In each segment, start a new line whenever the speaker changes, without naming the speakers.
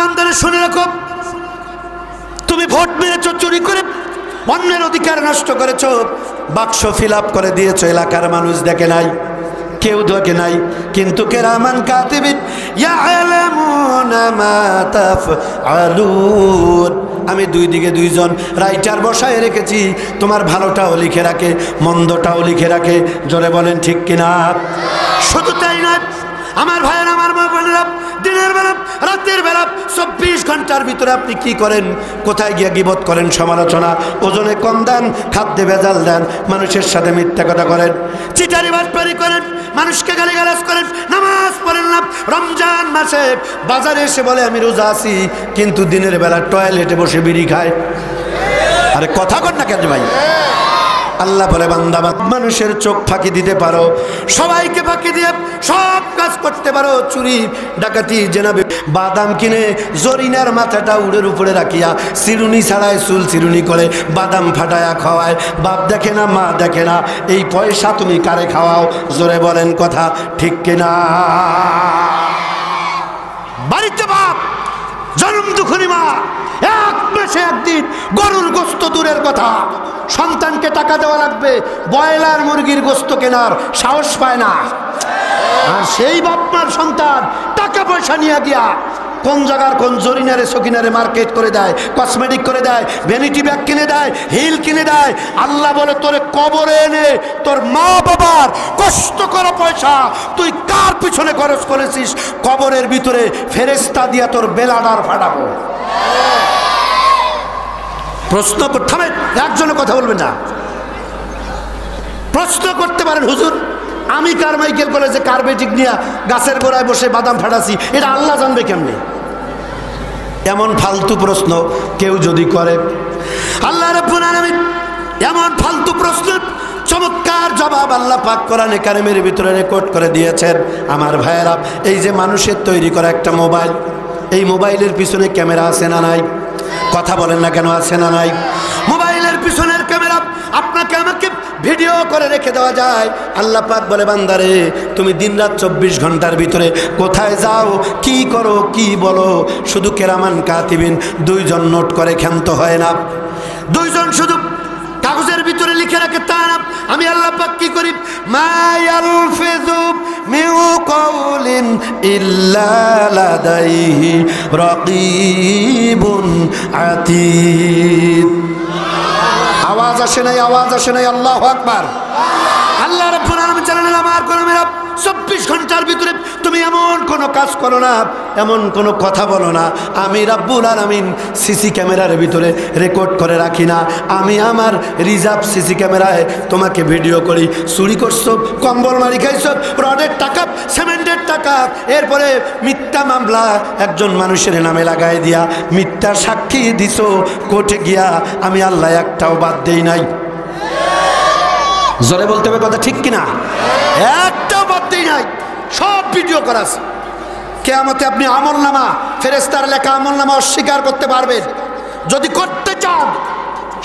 বান্দারে শুনে রাখো, তুমি ভোট মেরেছো, চুরি করে অন্যের অধিকার নষ্ট করেছো, বাক্স ফিল আপ করে দিয়েছো, এলাকার মানুষ দেখে নাই, কেউ দেখে নাই, কিন্তু কিরামান কাতিবিন ইয়ালামুনা মা তাফআলুন, আমি দুই দিকে দুইজন রাইটার বসায় রেখেছি, তোমার ভালোটাও লিখে রাখে, মন্দটাও লিখে রাখে। জোরে বলেন ঠিক কিনা? শুধু তাই নয় আমার ভাইয়ের, আমার মা বোনেরা, দিনের বেলা রাতের বেলা 24 ঘন্টার ভিতরে আপনি কি করেন? কোথায় গিয়ে গীবত করেন, সমালোচনা, ওজনে কম দেন, খাদ্যে ভেজাল দেন, মানুষের সাথে মিথ্যা কথা করেন, চিটারি বাটপারি করেন, মানুষকে গালিগালাজ করেন, নামাজ পড়েন না, রমজান মাসে বাজারে এসে বলে আমি রোজা আছি, কিন্তু দিনের বেলা টয়লেটে বসে বিড়ি খায়। আরে কথা কর না কেন ভাই? আল্লাহ বলে বান্দা, মানুষের চোখ ফাঁকি দিতে পারো, সবাইকে ফাঁকি দিয়ে সব কাজ করতে পারো, চুরি ডাকাতি জেনাবে, বাদাম কিনে জরিনার মাথাটা উড়ের উপরে রাখিয়া চিরুনি ছাড়ায় চুল চিরুনি করে বাদাম ফাটায়া খাওয়ায়, বাপ দেখে না, মা দেখে না, এই পয়সা তুমি কারে খাওয়াও? জোরে বলেন কথা ঠিক কিনা? বাড়িতে বাপ, জন্ম দুঃখী মা, এক মাসে একদিন গরুর গোস্ত দূরের কথা, সন্তানকে টাকা দেওয়া লাগবে, ব্রয়লার মুরগির গোস্ত কেনার সাহস পায় না। আর সেই বাপমার সন্তান টাকা পয়সা নিয়ে গিয়া কোন জায়গার কোন জরিনারে সকিনারে মার্কেট করে দেয়, কসমেটিক করে দেয়, ভ্যানিটি ব্যাগ কিনে দেয়, হিল কিনে দেয়। আল্লাহ বলে তোরে কবরে এনে তোর মা বাবার কষ্ট করা পয়সা তুই কার পিছনে খরচ করেছিস? কবরের ভিতরে ফেরেশতা দিয়া তোর বেলাডার ফাটাবো। প্রশ্ন থামেন, একজনের কথা বলবেন না। প্রশ্ন করতে পারেন, হুজুর আমি কারমাইকেল কলেজে কার্বেটিক নিয়ে গাছের গোড়ায় বসে বাদাম ফাটাছি, এটা আল্লাহ জানবে কেমনে? এমন ফালতু প্রশ্ন কেউ যদি করে, আল্লাহ রাব্বুল আলামিন এমন ফালতু প্রশ্ন চমৎকার জবাব আল্লাহ পাক কোরআনে কারিমের ভিতরে রেকর্ড করে দিয়েছেন। আমার ভাইয়েরা, এই যে মানুষের তৈরি করা একটা মোবাইল, এই মোবাইলের পিছনে ক্যামেরা আছে না নাই? কথা বলেন না কেন, আছে না নাই? মোবাইলের পিছনের ক্যামেরা আপনাকে আমাকে ভিডিও করে রেখে দেওয়া যায়। আল্লাহ পাক বলে বান্দারে, তুমি দিনরাত 24 ঘন্টার ভিতরে কোথায় যাও, কি করো, কি বলো, শুধু কিরামান কাতিবিন দুইজন নোট করে ক্ষান্ত হয় না, দুইজন শুধু কাগজের ভিতরে লিখে রাখে তা না। আমি আল্লাহ পাক কি করি? মা ইয়ালফিযু মিন কাওলিন ইল্লা লাদাইহি রাকীবুন আতীদ। আওয়াজ আসে নাই, আওয়াজ আসে নাই, আল্লাহু আকবার। আল্লাহ রাব্বুল আলামিন জানেন আমার গোলামেরা 24 ঘন্টার ভিতরে তুমি এমন কোনো কাজ করো না, এমন কোনো কথা বলো না, আমি রাব্বুল আলামিন সিসি ক্যামেরার ভিতরে রেকর্ড করে রাখি না। আমি আমার রিজার্ভ সিসি ক্যামেরায় তোমাকে ভিডিও করি, চুরি করছো, কম্বল মারি খাইছো, রডের টাকা, সিমেন্টের টাকা, এরপরে মিথ্যা মামলা একজন মানুষের নামে লাগাই দিয়া মিথ্যা সাক্ষী দিছো কোর্টে গিয়া, আমি আল্লাহ একটাও বাদ দেই নাই। জোরে বলতে হবে কথা ঠিক কিনা? একটাও বাদ দেই নাই, সব ভিডিও করা আছে। কিয়ামতে আপনি আমলনামা, ফেরেশতার লেখা আমলনামা অস্বীকার করতে পারবেন, যদি করতে চান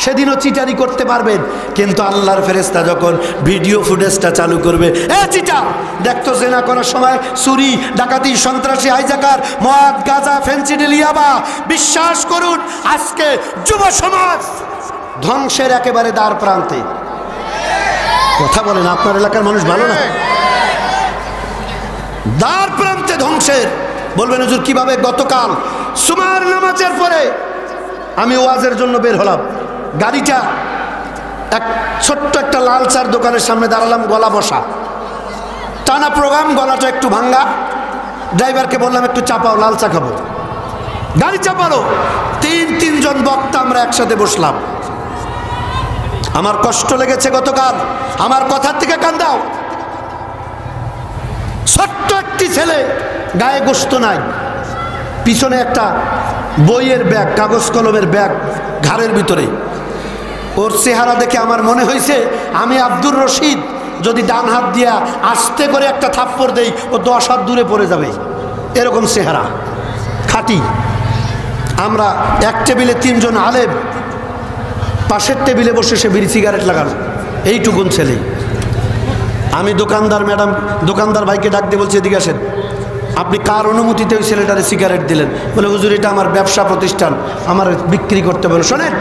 সেদিনও চিটারি করতে পারবেন, কিন্তু আল্লাহর ফেরেশতা যখন ভিডিও ফুটেজটা চালু করবে, এ চিটার দেখতো জেনা করার সময় চুরি ডাকাতি সন্ত্রাসী হাইজাকার মদ গাঁজা ফেন্সিডিল ইয়াবা, বিশ্বাস করুন আজকে যুব সমাজ ধ্বংসের একেবারে দ্বার প্রান্তে। কথা বলেন, আপনার এলাকার মানুষ ভালো না? দ্বার প্রান্তে ধ্বংসের। বলবেন হুজুর কিভাবে? গতকাল সুমার নামাজের পরে আমি ওয়াজের জন্য বের হলাম, গাড়িটা এক ছোট্ট একটা লাল চার দোকানের সামনে দাঁড়ালাম, গলা বসা, টানা প্রোগ্রাম, গলাটা একটু ভাঙ্গা। ড্রাইভারকে বললাম একটু চাপাও, লাল চা খাবো। গাড়ি চাপালো, তিনজন বক্তা আমরা একসাথে বসলাম। আমার কষ্ট লেগেছে গতকাল, আমার কথার থেকে কান্দাও। ছোট্ট একটি ছেলে, গায়ে গোস্ত নাই, পিছনে একটা বইয়ের ব্যাগ, কাগজ কলমের ব্যাগ ঘাড়ের ভিতরে। ওর চেহারা দেখে আমার মনে হয়েছে আমি আব্দুর রশিদ যদি ডান হাত দিয়া আস্তে করে একটা থাপ্পড় দেই, ও 10 হাত দূরে পড়ে যাবে, এরকম চেহারা, খাঁটি। আমরা এক টেবিলে 3 জন আলেম, পাশের টেবিলে বসে সে বিড়ি সিগারেট লাগানো, এইটুকুন ছেলে। আমি দোকানদার ম্যাডাম, দোকানদার ভাইকে ডাক দিয়ে বলছি এদিকে আসেন, আপনি কার অনুমতিতে ওই ছেলেটারে সিগারেট দিলেন? বলে হুজুর এটা আমার ব্যবসা প্রতিষ্ঠান, আমার বিক্রি করতে বলে। শোনেন,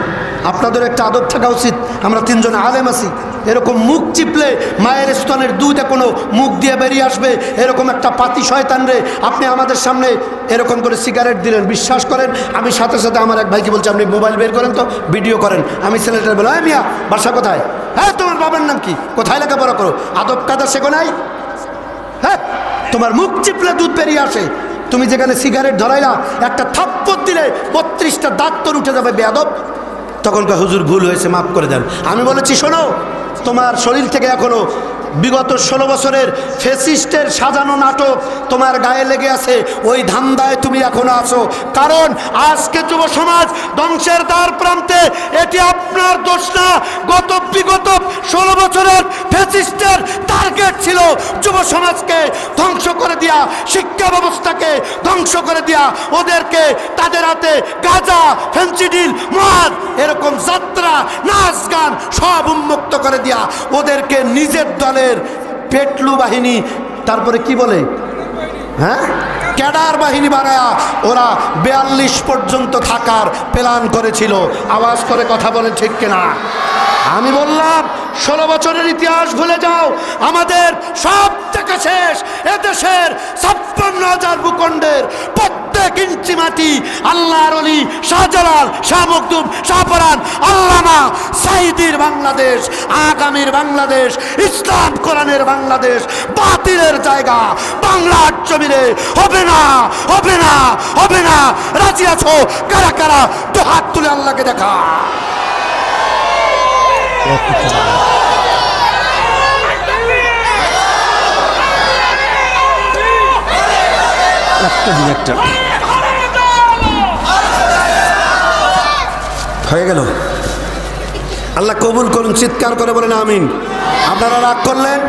আপনাদের একটা আদব থাকা উচিত। আমরা তিনজন আলেম আছি, এরকম মুখ চিপলে মায়ের স্তনের দুধে কোনো মুখ দিয়ে বেরিয়ে আসবে এরকম একটা পাতি শয়তান রে আপনি আমাদের সামনে এরকম করে সিগারেট দিলেন। বিশ্বাস করেন, আমি সাথে সাথে আমার এক ভাইকে বলছি আপনি মোবাইল বের করেন তো, ভিডিও করেন। আমি ছেলেটার বলে, হ্যাঁ মিয়া বাসা কোথায়? হ্যাঁ তোমার বাবার নাম কি? কোথায় লেখাপড়া করো? আদব কাদা শেখো নাই? হ্যাঁ, তোমার মুখ চিপলে দুধ বেরিয়ে আসে, তুমি যেখানে সিগারেট ধরাইলা একটা থাপ্পড় দিলে 32টা দাঁত তোর উঠে যাবে বেয়াদব। তখন হুজুর ভুল হয়েছে, মাফ করে দেন। আমি বলেছি শোনো, তোমার শরীর থেকে এখনো বিগত 16 বছরের ফেসিস্টের সাজানো নাটক তোমার গায়ে লেগে আছে, ওই ধান্দায় তুমি এখনো আছো। কারণ আজকে যুব সমাজ ধ্বংসের দ্বার প্রান্তে, এটি আপনার দোষ না। বিগত 16 বছরের ফেসিস্টের টার্গেট ছিল যুব সমাজকে ধ্বংস করে দেয়া, শিক্ষা ব্যবস্থাকে ধ্বংস করে দেয়া, ওদেরকে তাদের হাতে গাঁজা, ফেন্সিডিল, মদ, এরকম যাত্রা, নাচ গান সব উন্মুক্ত করে দেয়া, ওদেরকে নিজের দলে পেটলু বাহিনী, তারপরে কি বলে, হ্যাঁ ক্যাডার বাহিনী বানায়া ওরা 42 পর্যন্ত থাকার প্ল্যান করেছিল। আওয়াজ করে কথা বলে ঠিক কিনা? আমি বললাম 16 বছরের ইতিহাস ভুলে যাও, আমাদের সব থেকে শেষ এদেশের 56,000 ভূখণ্ডের প্রত্যেক ইঞ্চি মাটি আল্লাহর ওলি শাহজালাল, শাহ মখদুম, শাহপরান, আল্লামা সাইদির বাংলাদেশ, আগামীর বাংলাদেশ, ইসলাম কোরআনের বাংলাদেশ। বাতিলের জায়গা বাংলার জমিনে হবে না, হবে না, হবে না। রাজি আছো? কারা কারা তো হাত তুলে আল্লাহকে দেখা। হয়ে গেল, আল্লাহ কবুল করুন। চিৎকার করে বলেন আমিন। আপনারা রাগ করলেন,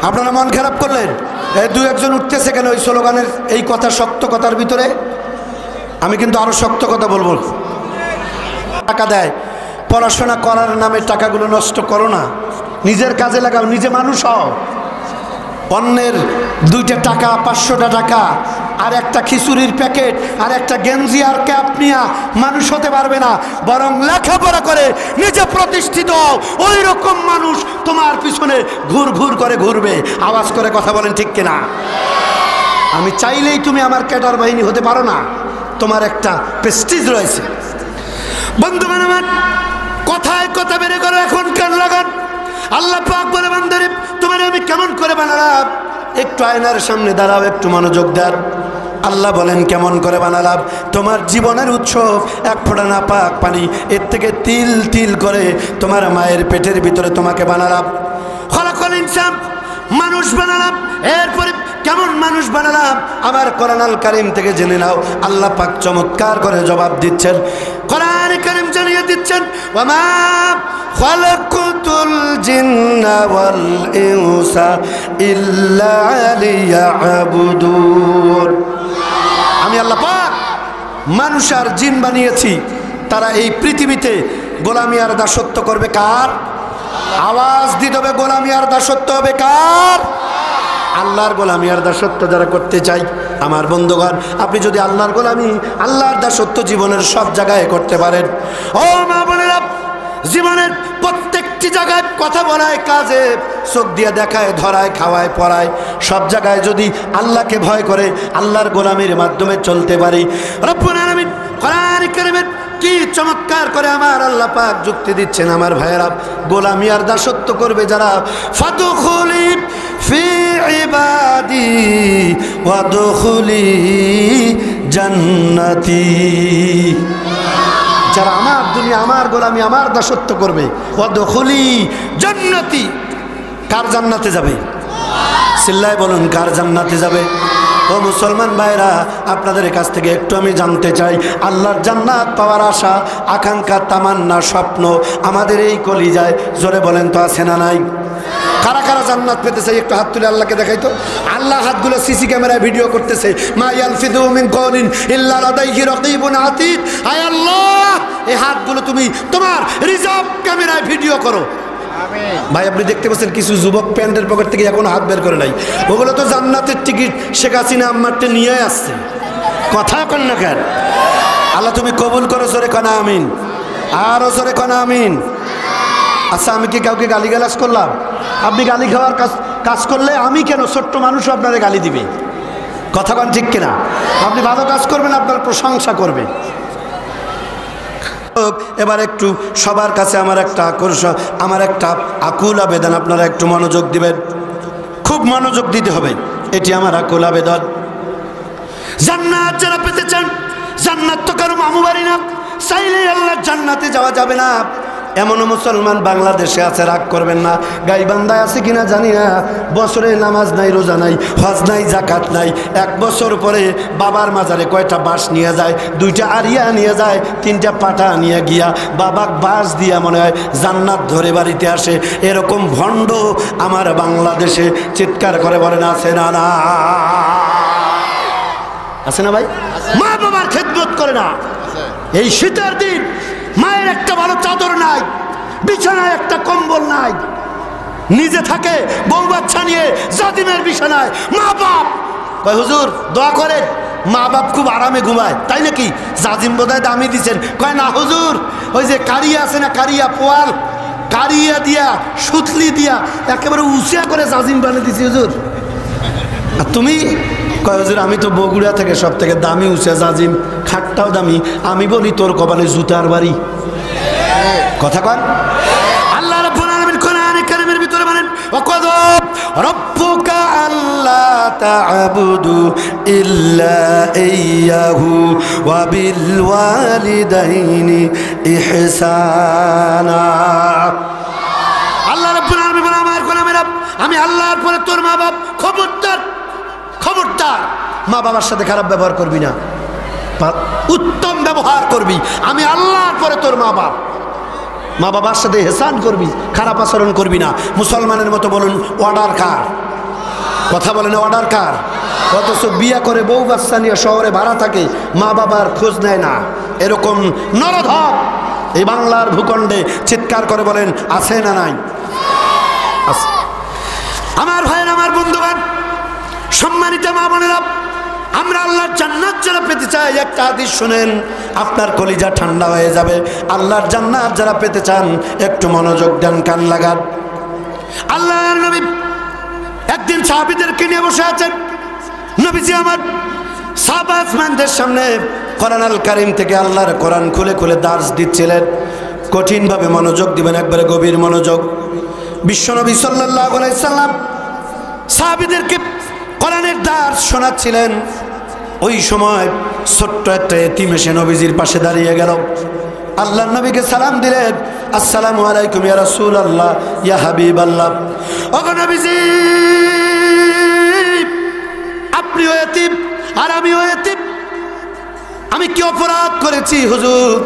আপনারা মন খারাপ করলেন, এই দু একজন উঠতেছে কেন ওই স্লোগানের এই কথা, শক্ত কথার ভিতরে? আমি কিন্তু আরো শক্ত কথা বলবো। টাকা দেয়, পড়াশোনা করার নামে টাকাগুলো নষ্ট করো না, নিজের কাজে লাগাও, নিজে মানুষ হও। অন্যের 2টা টাকা, 500টা টাকা আর একটা খিচুড়ির প্যাকেট আর একটা গেঞ্জি আর ক্যাপ নিয়ে মানুষ হতে পারবে না। বরং লেখাপড়া করে নিজে প্রতিষ্ঠিত হও, ওই রকম মানুষ তোমার পিছনে ঘুর ঘুর করে ঘুরবে। আওয়াজ করে কথা বলেন ঠিক কিনা? আমি চাইলেই তুমি আমার ক্যাডার বাহিনী হতে পারো না, তোমার একটা প্রেস্টিজ রয়েছে। বন্ধুগণ আমার, কথায় কথা বেড়ে করো, এখন কান লাগান। আল্লাহ পাক বলে, বান্দারে তোমার আমি কেমন করে বানালাম? একটু আয়নার সামনে দাঁড়াও, একটু মনোযোগ দাও। আল্লাহ বলেন কেমন করে বানালাম? তোমার জীবনের উৎসব এক ফোঁটা না পাক পানি, এর থেকে তিল তিল করে তোমার মায়ের পেটের ভিতরে তোমাকে বানালাম। খলাকাল ইনসান, মানুষ বানালাম। এরপরে কেমন মানুষ বানালাম? আমার কোরআনুল কারীম থেকে জেনে নাও। আল্লাহ পাক চমৎকার করে জবাব দিচ্ছেন, কোরআনুল কারীম জানিয়ে দিচ্ছেন, ওয়ামা খালাকাতুল জিন্না ওয়াল ইনসা ইল্লা লিয়াবুদুন। আমি আল্লাহ পাক মানুষ আর জিন বানিয়েছি, তারা এই পৃথিবীতে গোলামি আর দাসত্ব করবে। কার? আওয়াজ দিতে হবে, গোলামি আর দাসত্ব হবে কার? আল্লাহর গোলামি আর দাসত্ব যারা করতে চাই, আমার বন্ধুগণ, আপনি যদি আল্লাহর গোলামি, আল্লাহর দাসত্ব জীবনের সব জায়গায় করতে পারেন, ও মা বোনেরা, জীবনের প্রত্যেকটি জায়গায় কথা বলায়, কাজে, চোখ দিয়ে দেখায়, ধরায়, খাওয়ায়, পড়ায়, সব জায়গায় যদি আল্লাহকে ভয় করে আল্লাহর গোলামির মাধ্যমে চলতে পারি, রব্বুল আলামিন কোরআন কারীমের কি চমৎকার করে আমার আল্লাহ পাক যুক্তি দিচ্ছেন। আমার ভাইয়েরা, গোলামি আর দাসত্ব করবে যারা, ফাদখুলি ফি ইবাদি ওয়াদখুলি জান্নাতি, যারা আমার দুনিয়া, আমার গোলামি, আমার দাসত্ব করবে, ওয়াদখুলি জান্নাতি, কার জান্নাতে যাবে? চিল্লায় বলুন, কার জান্নাতে যাবে? ও মুসলমান ভাইরা, আপনাদের কাছ থেকে একটু আমি জানতে চাই, আল্লাহর জান্নাত পাওয়ার আশা, আকাঙ্ক্ষা, তামান্না, স্বপ্ন আমাদের এই কলিজায়, জোরে বলেন তো আছে না নাই? কারা কারা জান্নাত পেতে চাই একটু হাত তুলে আল্লাহকে দেখাইতো। আল্লাহ হাতগুলো সিসি ক্যামেরায় ভিডিও করতেছে, মা ইয়ালফিযু মিন কাওলিন ইল্লা লাদাইহি রাকীবুন আতীদ। আয় আল্লাহ, এই হাতগুলো তুমি তোমার রিজার্ভ ক্যামেরায় ভিডিও করো। ভাই আপনি দেখতে পাচ্ছেন কিছু যুবক প্যান্টের পকেট থেকে এখন হাত বের করে নাই, ওগুলো তো জান্নাতের টিকিট শেখ হাসিনা আম্মারটা নিয়ে আসছে। কথা কন না কেন? আল্লাহ তুমি কবুল করো, জোরে কনা আমিন, আরো জোরে কনা আমিন। আচ্ছা আমি কি কাউকে গালিগালাজ করলাম? আপনি গালি খাওয়ার কাজ করলে আমি কেন, ছোট্ট মানুষও আপনারে গালি দিবে। কথা কন ঠিক কিনা? আপনি ভালো কাজ করবেন, আপনার প্রশংসা করবে। এবার একটু সবার কাছে আমার একটা আকর্ষণ, আমার একটা আকুল আবেদন, আপনারা একটু মনোযোগ দিবেন, খুব মনোযোগ দিতে হবে। এটি আমার আকুল আবেদন। জান্নাত যারা পেতে চান, জান্নাত তো কারো মামু বাড়ি না, চাইলে আল্লাহর জান্নাতে যাওয়া যাবে না। এমনও মুসলমান বাংলাদেশে আছে, রাগ করবেন না, গাইবান্ধায় আছে কিনা জানি না, বছরে নামাজ নাই, রোজা নাই, হজ নাই, জাকাত নাই, 1 বছর পরে বাবার মাজারে কয়টা বাঁশ নিয়ে যায়, 2টা আরিয়া নিয়ে যায়, 3টা পাটা নিয়ে গিয়া বাবাক বাঁশ দিয়া মনে হয় জান্নাত ধরে বাড়িতে আসে। এরকম ভণ্ড আমার বাংলাদেশে, চিৎকার করে বলেন আছে না? না আছে না ভাই? মা বাবার খেদমত করে না। এই শীতের দিন মায়ের একটা ভালো চাদর নাই, বিছানায় একটা কম্বল নাই, নিজে থাকে বউ বাচ্চা নিয়ে জাতিমের বিছানায়। মা বাপ কয় হুজুর দোয়া করেন, মা বাপ খুব আরামে ঘুমায়, তাই নাকি? জাজিম বোধহয় দামি দিচ্ছেন। কয় না হুজুর, ওই যে কারিয়া আছে না, কারিয়া পোয়াল, কারিয়া দিয়া সুতলি দিয়া একেবারে উঁচিয়া করে জাজিম বানিয়ে দিছি হুজুর। আর তুমি? কয় হুজুর আমি তো বগুড়া থেকে সব থেকে দামি উঁচা জাজিম, খাটটাও দামি। আমি বলি তোর কপালে জুতার বাড়ি। কথা কন? আল্লাহ রাব্বুল আলামিন কোরআনে কারীমের ভিতরে বলেন, ওয়াকাযা রাব্বুকা আল্লা তা'বুদু ইল্লা ইয়্যাহু ওয়া বিল ওয়ালিদাইনি ইহসানা। আল্লাহ রাব্বুল আলামিন বলেন, আমার কোরআনের আমি আল্লাহর পরে তোর মা বাপ, খবরদার খবরদার মা বাবার সাথে খারাপ ব্যবহার করবি না, উত্তম ব্যবহার করবি। আমি আল্লাহর পরে তোর মা বাপ, মা বাবার সাথে হেসান করবি, খারাপ আচরণ করবি না। মুসলমানের মতো বলুন অর্ডার কার? কথা বলেন অর্ডার কার? অথচ বিয়া করে বউ বাচ্চা নিয়ে শহরে ভাড়া থাকে, মা বাবার খোঁজ নেয় না। এরকম নরধম এই বাংলার ভূখণ্ডে, চিৎকার করে বলেন আছে না নাই? আমার ভাইয়ের, আমার বন্ধুগণ, সম্মানিত মা বোনেরা, আমরা আল্লাহর জান্নাত যারা পেতে চাই, একটা হাদিস শুনেন, আপনার কলিজা ঠান্ডা হয়ে যাবে। আল্লাহর জান্নাত যারা পেতে চান একটু মনোযোগ দেন, কান লাগান। আল্লাহর নবী একদিন সাহাবীদেরকে নিয়ে বসে আছেন। নবীজি আমার সাহাবাদের সামনে কোরআন আল কারীম থেকে আল্লাহর কোরআন খুলে খুলে দার্স দিচ্ছিলেন। কঠিনভাবে মনোযোগ দিবেন, একবারে গভীর মনোযোগ। বিশ্বনবী সাল্লাল্লাহু আলাইহি সাল্লাম সাহাবীদেরকে কোরআনের দার্স শোনাচ্ছিলেন। ওই সময় ছোট্ট একটা এতিম এসে নবীজির পাশে দাঁড়িয়ে গেল। আল্লাহর নবীকে সালাম দিলেন, আসসালামু আলাইকুম ইয়া রাসূলুল্লাহ, ইয়া হাবিবাল্লাহ। ওগো নবীজি, আপনিও এতিম আর আমিও এতিম। আমি কি অপরাধ করেছি হুজুর?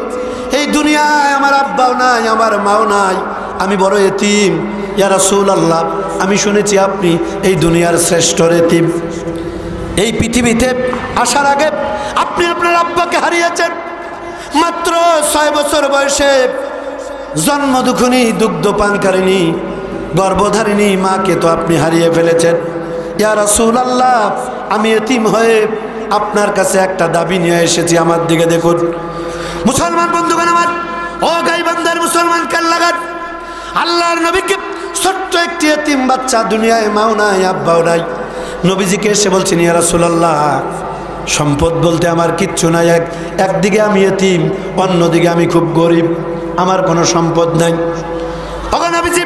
এই দুনিয়ায় আমার আব্বাও নাই, আমার মাও নাই, আমি বড় এতিম। ইয়া রাসূলুল্লাহ, আমি শুনেছি আপনি এই দুনিয়ার শ্রেষ্ঠ এতিম। এই পৃথিবীতে আসার আগে আপনি আপনার আব্বাকে হারিয়েছেন। মাত্র 6 বছর বয়সে জন্মদুঃখিনী, দুগ্ধপানকারিণী, গর্ভধারিণী মাকে তো আপনি হারিয়ে ফেলেছেন। ইয়া রাসূলুল্লাহ, আমি এতিম হয়ে আপনার কাছে একটা দাবি নিয়ে এসেছি, আমার দিকে দেখুন। মুসলমান বন্ধুগণ আমার, ও গাইবান্ধার মুসলমান কান লাগান। আল্লাহর নবীকে ছোট্ট একটি এতিম বাচ্চা, দুনিয়ায় মাও নাই, আব্বাও নাই, নবীজিকে এসে বলছেন, ইয়া রাসূলুল্লাহ, সম্পদ বলতে আমার কিচ্ছু নাই। একদিকে আমি এতিম, অন্যদিকে আমি খুব গরিব, আমার কোনো সম্পদ নাই। ওগো নবীজি,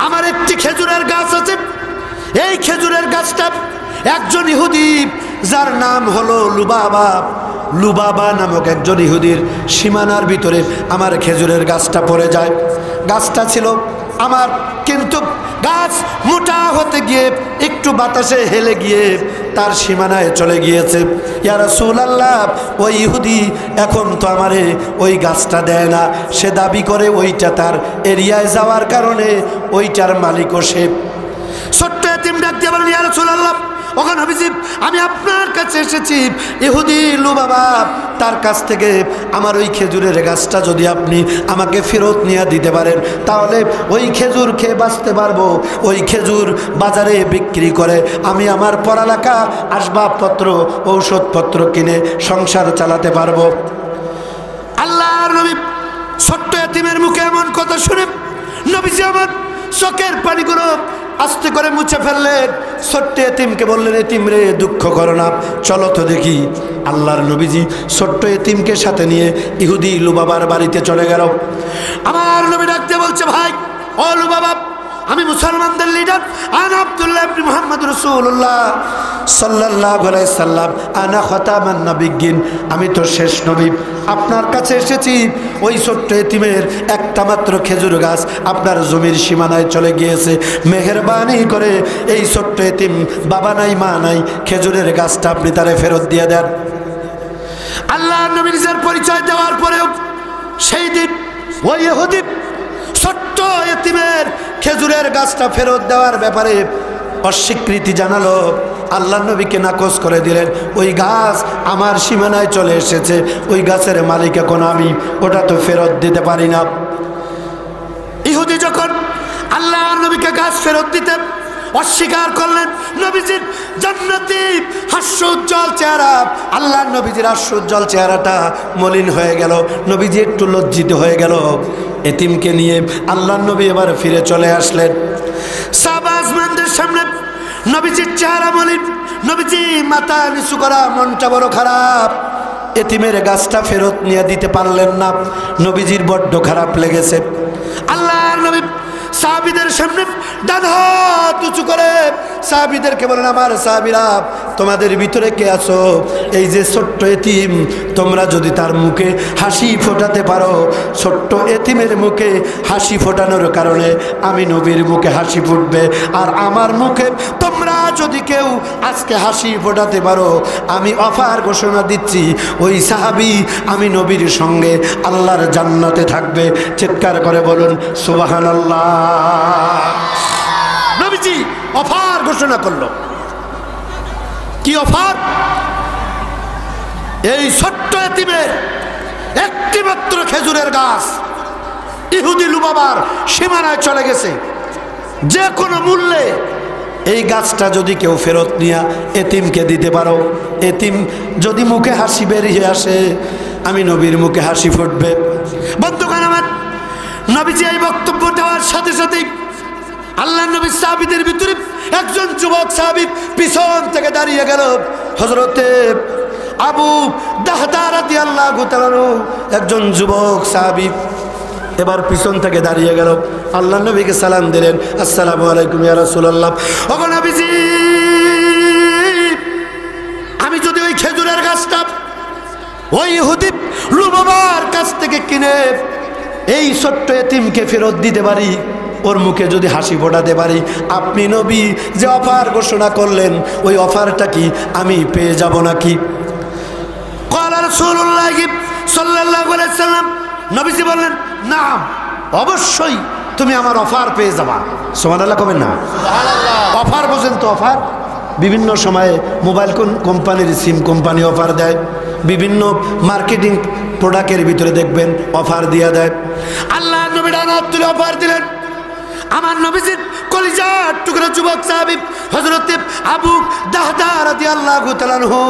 আমার একটি খেজুরের গাছ আছে। এই খেজুরের গাছটা একজন ইহুদি, যার নাম হলো লুবাবা, লুবাবা নামক একজন ইহুদির সীমানার ভিতরে আমার খেজুরের গাছটা পড়ে যায়। গাছটা ছিল আমার, কিন্তু গাছ মোটা হতে গিয়ে একটু বাতাসে হেলে গিয়ে তার সীমানায় চলে গিয়েছে। ইয়া রাসূলুল্লাহ, ওই ইহুদি এখন তো আমারে ওই গাছটা দেয় না, সে দাবি করে ওইটা তার এরিয়ায় যাওয়ার কারণে ওইটার মালিকও সে। ছোট্ট এতিম ডাক দিয়ে বলেন, ইয়া রাসূলুল্লাহ, ওগো নবীজি, আমি আপনার কাছে এসেছি। ইহুদি লুবাবা তার কাছ থেকে আমার ওই খেজুরের গাছটা যদি আপনি আমাকে ফেরত নিয়ে দিতে পারেন, তাহলে ওই খেজুর খেয়ে বাঁচতে পারবো। ওই খেজুর বাজারে বিক্রি করে আমি আমার পড়ালেখা, আসবাবপত্র, ঔষধপত্র কিনে সংসার চালাতে পারবো। আল্লাহর নবী ছোট্ট এতিমের মুখে এমন কথা শুনে নবীজি আমার চোখের পানিগুলো আস্তে করে মুছে ফেললেন। ছোট্ট এতিমকে বললেন, এতিম রে, দুঃখ করো না, চলো তো দেখি। আল্লাহর নবীজি ছোট্ট এতিমকে সাথে নিয়ে ইহুদি লুবাবার বাড়িতে চলে গেল। আমার নবী ডাকতে বলছে, ভাই ও লুবাবা, আমি মুসলমানদের লিডার, আনা আব্দুল্লাহ ইবনে মুহাম্মদ রাসূলুল্লাহ সাল্লাল্লাহু আলাইহি সাল্লাম, আনা খাতামান নবিয়্যিন, আমি তো শেষ নবী। আপনার কাছে এসেছি। ওই ছোট্ট এতিমের একটা মাত্র খেজুর গাছ আপনার জমির সীমানায় চলে গিয়েছে। মেহেরবানি করে এই ছোট্ট এতিম, বাবা নাই মা নাই, খেজুরের গাছটা আপনি তারে ফেরত দিয়ে দেন। আল্লাহর নবী নিজের পরিচয় দেওয়ার পরেও সেই দিন ওই ইহুদি ছোট্ট এতিমের খেজুরের গাছটা ফেরত দেওয়ার ব্যাপারে অস্বীকৃতি জানালো। আল্লাহ নবীকে নাকচ করে দিলেন। ওই গাছ আমার সীমানায় চলে এসেছে, ওই গাছের মালিক এখন আমি, ওটা তো ফেরত দিতে পারি না। ইহুদি যখন আল্লাহর নবীকে গাছ ফেরত দিতে অস্বীকার করলেন, নবীজির জান্নাতি হাস্যোজ্জ্বল চেহারা, আল্লাহর নবীজির হাস্যোজ্জ্বল চেহারাটা মলিন হয়ে গেল। নবীজি একটু লজ্জিত হয়ে গেল। এতিমকে নিয়ে আল্লাহর নবী এবার ফিরে চলে আসলেন। সাহাবাজমানদের সামনে নবীজির চেহারা মলিন, নবীজি মাথা নিচু করা, মনটা বড় খারাপ। এতিমের গাছটা ফেরত নিয়ে দিতে পারলেন না। নবীজির বড্ড খারাপ লেগেছে। আল্লাহর নবী সাহাবীদের সামনে ডান হাত উঁচু করে সাহাবীদেরকে বলেন, আমার সাহাবীরা, তোমাদের ভিতরে কে আছো? এই যে ছোট্ট এতিম, তোমরা যদি তার মুখে হাসি ফোটাতে পারো, ছোট্ট এতিমের মুখে হাসি ফোটানোর কারণে আমি নবীর মুখে হাসি ফুটবে। আর আমার মুখে তোমরা যদি কেউ আজকে হাসি ফোটাতে পারো, আমি অফার ঘোষণা দিচ্ছি, ওই সাহাবী আমি নবীর সঙ্গে আল্লাহর জান্নাতে থাকবে। চিৎকার করে বলুন সুবহানাল্লাহ। নবীজি অফার ঘোষণা করলো। কি অফার? এই ছোট্ট এতিমের একটি মাত্র খেজুরের গাছ ইহুদি লুবাবার সীমানায় চলে গেছে। যে কোনো মূল্যে এই গাছটা যদি কেউ ফেরত নিয়ে এতিমকে দিতে পারো, এতিম যদি মুখে হাসি বেরিয়ে আসে, আমি নবীর মুখে হাসি ফুটবে। বন্ধুগণ আমার, নবীজি এই বক্তব্য দেওয়ার সাথে সাথেই আল্লাহ নবী সাহাবীদের ভিতরে একজন যুবক সাহাবী পিছন থেকে দাঁড়িয়ে গেল। হযরতে আবু দাহদা রাদিয়াল্লাহু তাআলা, একজন যুবক সাহাবী এবার পিছন থেকে দাঁড়িয়ে গেল। আল্লাহ নবীকে সালাম দিলেন, আসসালামু আলাইকুম ইয়া রাসূলুল্লাহ। ওগো নবীজি, আমি যদি ওই খেজুরের গাছটা ওই ইহুদি লুবাবার কাছ থেকে কিনে এই ছোট্ট এতিমকে ফেরত দিতে পারি, ওর মুখে যদি হাসি ফোটাতে পারি, আপনি নবী যে অফার ঘোষণা করলেন, ওই অফারটা কি আমি পেয়ে যাব নাকি? ক্বালা রাসূলুল্লাহ সাল্লাল্লাহু আলাইহি সাল্লাম, নবীজি বললেন, না, অবশ্যই তুমি আমার অফার পেয়ে যাবা। সুবহানাল্লাহ কবেন না? অফার বোঝেন তো? অফার বিভিন্ন সময়ে মোবাইল কোম্পানির সিম কোম্পানি অফার দেয়, বিভিন্ন মার্কেটিং প্রোডাক্টের ভিতরে দেখবেন অফার দিয়ে দেয়। আল্লাহ নবী ডান হাত তুলে অফার দিলেন। আমার নবীজির কলিজার টুকরা যুবক সাহাবী হযরত আবু দাহদা রাদিয়াল্লাহু তাআলা আনহু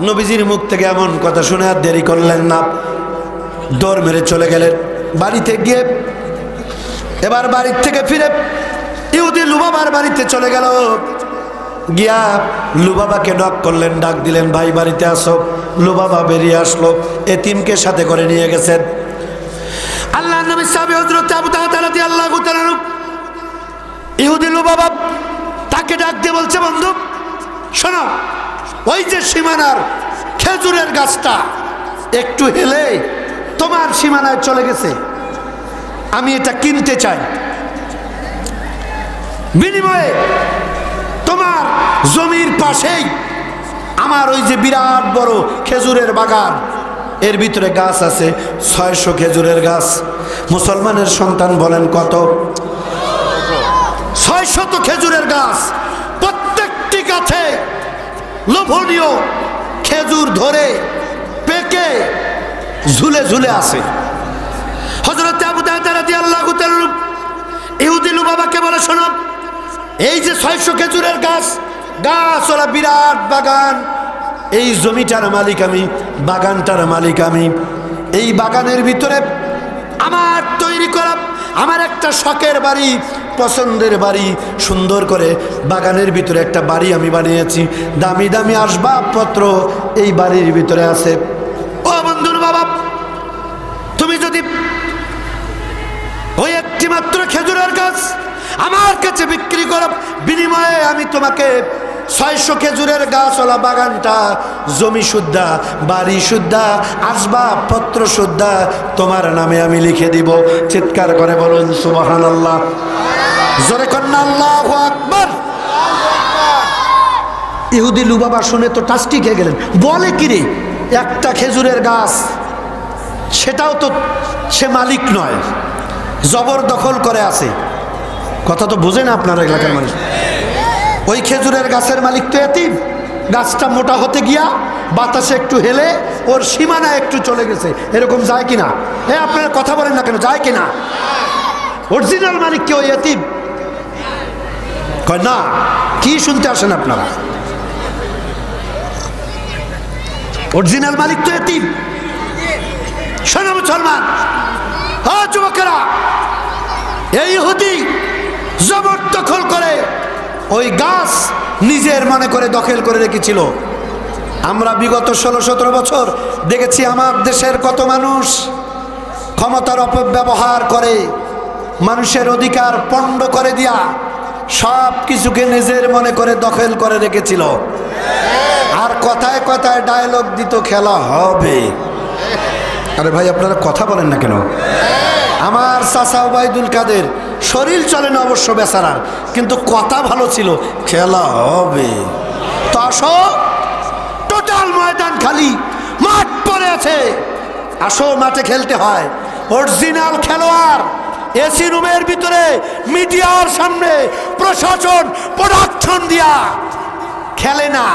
নবীজির মুখ থেকে এমন কথা শুনে আর দেরি করলেন না, দৌড় মেরে চলে গেলেন বাড়িতে। গিয়ে এবার বাড়ির থেকে ফিরে ইহুদি লুবাবার বাড়িতে চলে গেল। গিয়া লুবাবাকে নক করলেন, ডাক দিলেন, ভাই বাড়িতে আসো। লুবাবা বেরিয়ে আসলো, এতিমকে সাথে করে নিয়ে গেছেন। আল্লাহ নবী সাহাবী হযরত আবু দাহদা রাদিয়াল্লাহু তাআলা ইহুদি লুবাবা তাকে ডাক দিয়ে বলছে, বন্ধু শোনো, ওই যে সীমানার খেজুরের গাছটা একটু হেলে তোমার সীমানায় চলে গেছে, আমি এটা কিনতে চাই। বিনিময়ে তোমার জমির পাশেই আমার ওই যে বিরাট বড় খেজুরের বাগান, এর ভিতরে গাছ আছে 600 খেজুরের গাছ। মুসলমানের সন্তান বলেন কত? 600 খেজুরের গাছ। প্রত্যেকটি গাছে লোভনীয় খেজুর ধরে পেকে ঝুলে ঝুলে আছে। হযরত আবু দারদা রাদিয়াল্লাহু তাআলা ইহুদি লুবাবাকে বলে, শোনো, এই যে 600 খেজুরের গাছওয়ালা বিরাট বাগান, এই জমিটার মালিক আমি, বাগানটার মালিক আমি। এই বাগানের ভিতরে আমার তৈরি করা আমার একটা শখের বাড়ি, পছন্দের বাড়ি, সুন্দর করে বাগানের ভিতরে একটা বাড়ি আমি বানিয়েছি। দামি দামি আসবাবপত্র এই বাড়ির ভিতরে আছে। ও বন্ধুর বাবা, তুমি যদি ওই একটি মাত্র খেজুরের গাছ আমার কাছে বিক্রি করো, বিনিময়ে আমি তোমাকে 600 খেজুরের গাছওয়ালা বাগানটা, জমি সুদ্ধা, বাড়ি সুদ্ধা, আসবাবপত্র সুদ্ধা তোমার নামে আমি লিখে দিব। চিৎকার করে বলুন সুবহানাল্লাহ, জোরে কন্না আল্লাহু আকবার। ইহুদি লুবাবা শুনে তো টাস্টি খেয়ে গেলেন। বলে কি রে, একটা খেজুরের গাছ, সেটাও তো সে মালিক নয়, জবরদখল করে আছে। কথা তো বোঝে না আপনার এলাকার মানুষ। ওই খেজুরের গাছের মালিক তো এতিম, গাছটা মোটা হতে গিয়া বাতাসে একটু হেলে ওর সীমানা একটু চলে গেছে, এরকম যায় কিনা? আপনারা কথা বলেন না কেন, যায় কিনা? অরিজিনাল মালিক কি ওই এতিম? কয় না। কি শুনতে আসেন আপনারা? অরিজিনাল মালিক তো এতিম। শোনো মুসলমান, যুবকেরা, এই ইহুদি জবরদখল করে ওই গাছ নিজের মনে করে দখল করে রেখেছিল। আমরা বিগত 16-17 বছর দেখেছি আমার দেশের কত মানুষ ক্ষমতার অপব্যবহার করে, মানুষের অধিকার পণ্ড করে দিয়া সব কিছুকে নিজের মনে করে দখল করে রেখেছিল। আর কথায় কথায় ডায়লগ দিত, খেলা হবে। আরে ভাই, আপনারা কথা বলেন না কেন? আমার চাচা ওবায়দুল কাদের শরীর চলে না অবশ্য বেচারার, কিন্তু কথা ভালো ছিল, খেলা হবে। তো আসো, টোটাল ময়দান খালি, মাঠ পড়ে আছে, আসো মাঠে খেলতে হয়। অরিজিনাল খেলোয়াড় এসি রুমের ভিতরে মিডিয়ার সামনে প্রশাসন প্রোডাকশন দিয়া খেলে না,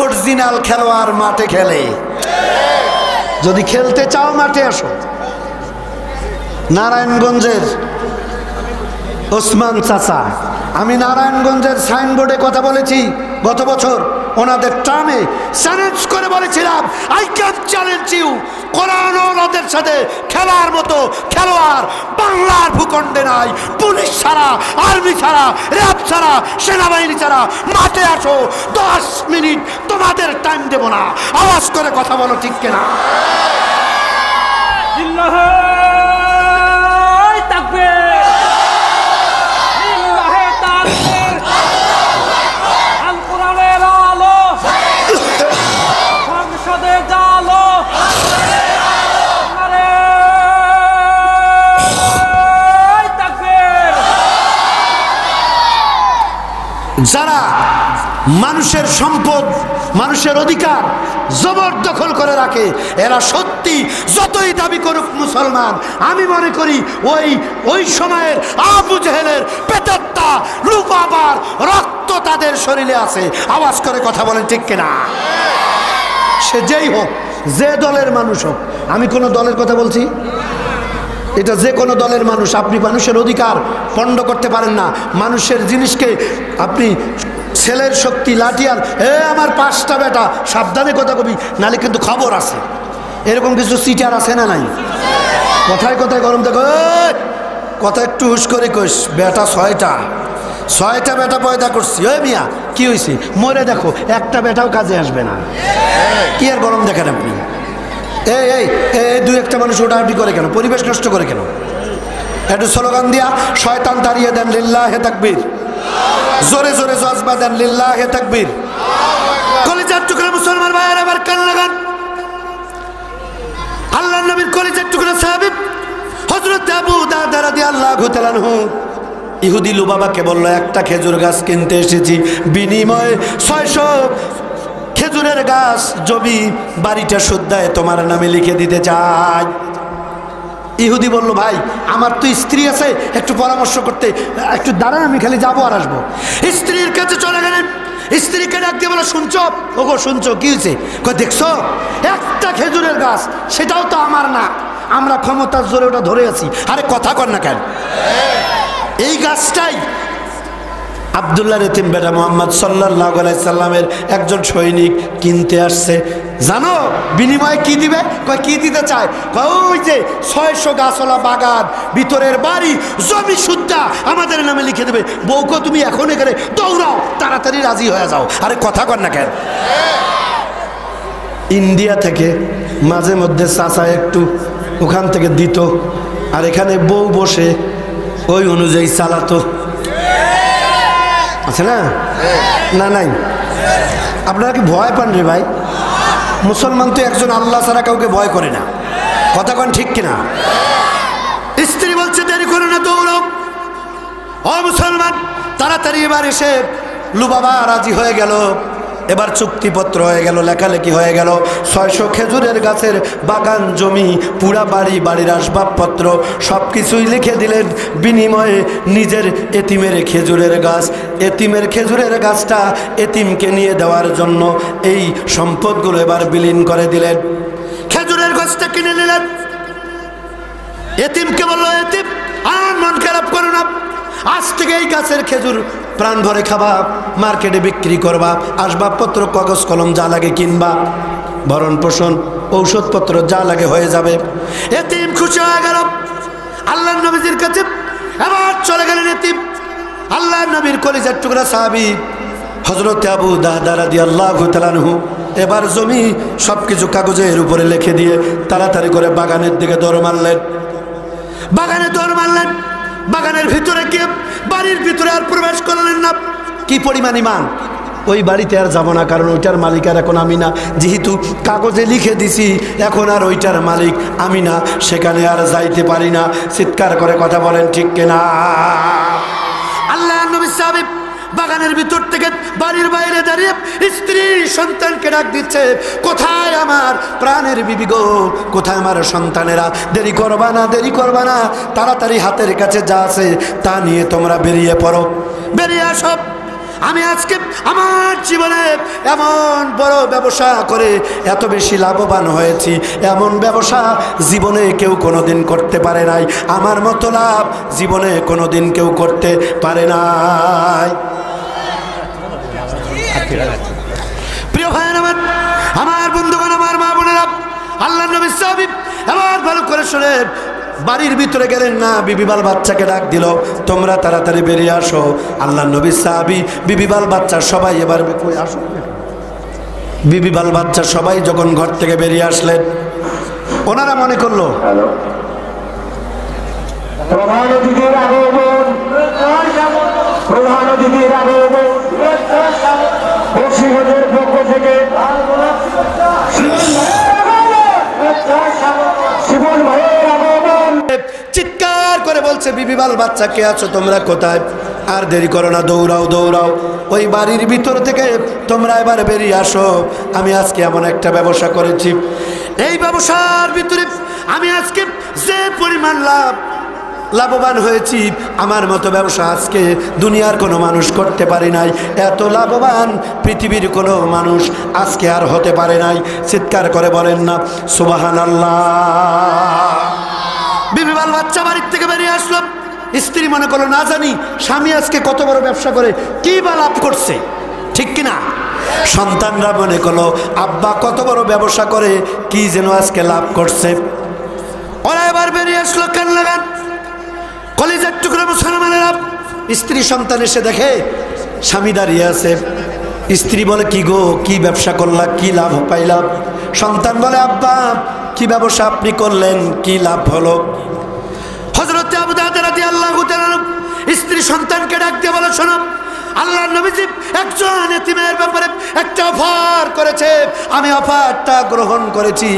অরিজিনাল খেলোয়াড় মাঠে খেলে। যদি খেলতে চাও মাঠে আসো। নারায়ণগঞ্জের ওসমান চাচা, আমি নারায়ণগঞ্জের সাইনবোর্ডে কথা বলেছি গত বছর, ওনাদের ট্রামে চ্যালেঞ্জ করে বলেছিলাম, আই ক্যান চ্যালেঞ্জ ইউ, কোরআন ওনাদের সাথে খেলার মতো খেলোয়াড় বাংলার ভূখণ্ডে নাই। পুলিশ ছাড়া, আর্মি ছাড়া, র্যাব ছাড়া, সেনাবাহিনী ছাড়া মাঠে আসো, 10 মিনিট তোমাদের টাইম দেব না। আওয়াজ করে কথা বলো, ঠিক কিনা? যারা মানুষের সম্পদ, মানুষের অধিকার জবরদখল করে রাখে, এরা সত্যি যতই দাবি করুক মুসলমান, আমি মনে করি ওই সময়ের আবু জেহেলের পেটাত্তা লুবাবার রক্ত তাদের শরীরে আছে। আওয়াজ করে কথা বলেন, ঠিক কিনা? সে যেই হোক, যে দলের মানুষ হোক, আমি কোনো দলের কথা বলছি? এটা যে কোনো দলের মানুষ, আপনি মানুষের অধিকার পণ্ড করতে পারেন না। মানুষের জিনিসকে আপনি ছেলের শক্তি লাঠিয়াল, আমার 5টা বেটা, সাবধানে কথা কবি, নালে কিন্তু খবর আছে। এরকম কিছু সিটার আছে না নাই? কথায় কথায় গরম দেখো, কথা একটু হুশ করে কইস, বেটা 6টা বেটা পয়দা করছি। ওই মিয়া কি হয়েছে, মরে দেখো, একটা বেটাও কাজে আসবে না। কি আর গরম দেখেন আপনি? এই 2-1টা মানুষ ওটাহাটি করে কেন? পরিবেশ নষ্ট করে কেন? একটু স্লোগান দিয়া শয়তান তাড়িয়ে দেন, লিল্লাহে তাকবীর। জোরে জোরে জজবা দেন, লিল্লাহে তাকবীর। কলিজার টুকরা মুসলমান ভাইয়ের আবার কান লাগান। আল্লাহর নবীর কলিজার টুকরা সাহাবী হযরত আবু দারদা রাদিয়াল্লাহু তাআলা আনহু ইহুদি লুবাবাকে বলল, একটা খেজুর গাছ কিনতে এসেছি, বিনিময়ে 600 খেজুরের গাছ, জমি, বাড়িটা শুদ্ধায় তোমার নামে লিখে দিতে চাই। ইহুদি বলল, ভাই আমার তো স্ত্রী আছে, একটু পরামর্শ করতে, একটু দাঁড়ান, আমি খালি যাবো আর আসবো। স্ত্রীর কাছে চলে গেলেন, স্ত্রীকে ডাক দিয়ে বলে, শুনছো? ওগো শুনছো, কি হয়েছে? কই দেখছো একটা খেজুরের গাছ, সেটাও তো আমার না, আমরা ক্ষমতার জোরে ওটা ধরে আছি। আরে কথা কর না কেন? এই গাছটাই আব্দুল্লাহ এতিম বেটা মুহাম্মদ সাল্লাল্লাহু আলাইহি সাল্লামের একজন সৈনিক কিনতে আসছে। জানো বিনিময়ে কি দিবে? কয় কি দিতে চায়? কয় ওই যে 600 গাছওয়ালা বাগান, ভিতরের বাড়ি, জমি সুদ্ধা আমাদের নামে লিখে দেবে। বউকে তুমি এখন এখানে দৌড়াও, তাড়াতাড়ি রাজি হয়ে যাও। আরে কথা কর না কেন? ইন্ডিয়া থেকে মাঝে মধ্যে চাচা একটু ওখান থেকে দিত, আর এখানে বউ বসে ওই অনুযায়ী চালাতো। আছে না? না নাই? আপনারা কি ভয় পান রে ভাই? মুসলমান তো একজন আল্লাহ ছাড়া কাউকে ভয় করে না। কথা কন ঠিক কিনা? স্ত্রী বলছে দেরি করে না, দৌড়াও। ও মুসলমান, তাড়াতাড়ি এবার এসে লুবাবা রাজি হয়ে গেল। এবার চুক্তিপত্র হয়ে গেল, লেখালেখি হয়ে গেল। 600 খেজুরের গাছের বাগান, জমি, পুরা বাড়ি, বাড়ির আসবাবপত্র সব কিছুই লিখে দিলেন। বিনিময়ে নিজের এতিমের খেজুরের গাছ, এতিমের খেজুরের গাছটা এতিমকে নিয়ে দেওয়ার জন্য এই সম্পদগুলো এবার বিলীন করে দিলেন। খেজুরের গাছটা কিনে নিলেন। এতিমকে বললো, এতিম আর মন খারাপ করো না, আজ থেকে এই গাছের খেজুর প্রাণ ভরে খাবা, মার্কেটে বিক্রি করবা, আসবাবপত্র, কাগজ কলম যা লাগে কিনবা, ভরণ পোষণ, ঔষধপত্র যা লাগে হয়ে যাবে। এতিম খুশি হয়ে গেল। আল্লাহর নবীর কাছে এবার চলে গেলেন এতিম। আল্লাহর নবীর কলিজার টুকরা সাহাবী হযরত আবু দারদা রাদিয়াল্লাহু তাআলা আনহু এবার জমি সবকিছু কাগজের উপরে লিখে দিয়ে তাড়াতাড়ি করে বাগানের দিকে দৌড় মারলেন। বাগানে দৌড় মারলেন। বাগানের ভিতরে গিয়ে বাড়ির ভিতরে আর প্রবেশ করলেন না। কি পরিমাণ ঈমান! ওই বাড়িতে আর যাব না, কারণ ওইটার মালিক আর এখন আমি না। যেহেতু কাগজে লিখে দিছি এখন আর ওইটার মালিক আমি না, সেখানে আর যাইতে পারি না। চিৎকার করে কথা বলেন ঠিক কিনা? আল্লাহর নবী সাহেব বাগানের ভিতর থেকে বাড়ির বাইরে দাঁড়িয়ে স্ত্রী সন্তানকে ডাক দিচ্ছে, কোথায় আমার প্রাণের বিবি গো, কোথায় আমার সন্তানেরা? দেরি করবা না, দেরি করবা না, তাড়াতাড়ি হাতের কাছে যা আছে তা নিয়ে তোমরা বেরিয়ে পড়ো, বেরিয়ে আসো। আমি আজকে আমার জীবনে এমন বড় ব্যবসা করে এত বেশি লাভবান হয়েছি, এমন ব্যবসা জীবনে কেউ কোনোদিন করতে পারে নাই। আমার মতো লাভ জীবনে কোনোদিন কেউ করতে পারে নাই। প্রিয় ভাইয়ের আমার, আমার বন্ধুগণ, আমার মা বোনেরা, আল্লাহর নবী সাহাবী এবার ভালো করে শুনে বাড়ির ভিতরে গেলেন না, বিবি বাল বাচ্চাকে ডাক দিল, তোমরা তাড়াতাড়ি বেরিয়ে আসো। আল্লাহর নবী সাহাবী, বিবি বাল বাচ্চা সবাই এবার আসো। বিবি বাল বাচ্চা সবাই যখন ঘর থেকে বেরিয়ে আসলেন, ওনারা মনে করলো প্রধান অতিথির আগমন, প্রধান অতিথির আগমন, বসিরহাটের পক্ষ থেকে শিবন ভাইয়ের আগমন। চিৎকার করে বলছে, বিবি বাল বাচ্চা কে আছো তোমরা, কোথায়? আর দেরি করো না, দৌড়াও দৌড়াও, ওই বাড়ির ভিতর থেকে তোমরা এবার বেরিয়ে আসো। আমি আজকে এমন একটা ব্যবসা করেছি, এই ব্যবসার ভিতরে আমি আজকে যে পরিমাণ লাভবান হয়েছি, আমার মতো ব্যবসা আজকে দুনিয়ার কোনো মানুষ করতে পারে নাই। এত লাভবান পৃথিবীর কোনো মানুষ আজকে আর হতে পারে নাই। চিৎকার করে বলেন না সুবহানাল্লাহ। বিবি বাল বাচ্চা বাড়ির থেকে বেরিয়ে আসলো। স্ত্রী মনে করলো, না জানি স্বামী আজকে কত বড় ব্যবসা করে কি বা লাভ করছে, ঠিক কিনা? সন্তানরা মনে করলো, আব্বা কত বড় ব্যবসা করে কি যেন আজকে লাভ করছে। ওরা এবার বেরিয়ে আসলো কান লাগান। কলিজার টুকরা মুসলমানেরা, স্ত্রী সন্তান এসে দেখে স্বামী দাঁড়িয়ে আছে। স্ত্রী বলে, কি গো, কি ব্যবসা করলা, কি লাভ পাইলাম? সন্তান বলে, আব্বা কি ব্যবসা আপনি করলেন, কি লাভ হলো? হযরত আবু দারদা রাদিয়াল্লাহু তাআলা স্ত্রী সন্তানকে ডাক দিয়ে বলে, শোনো, আল্লাহর নবীজি একজন এতিমের ব্যাপারে একটা অফার করেছে, আমি অফারটা গ্রহণ করেছি।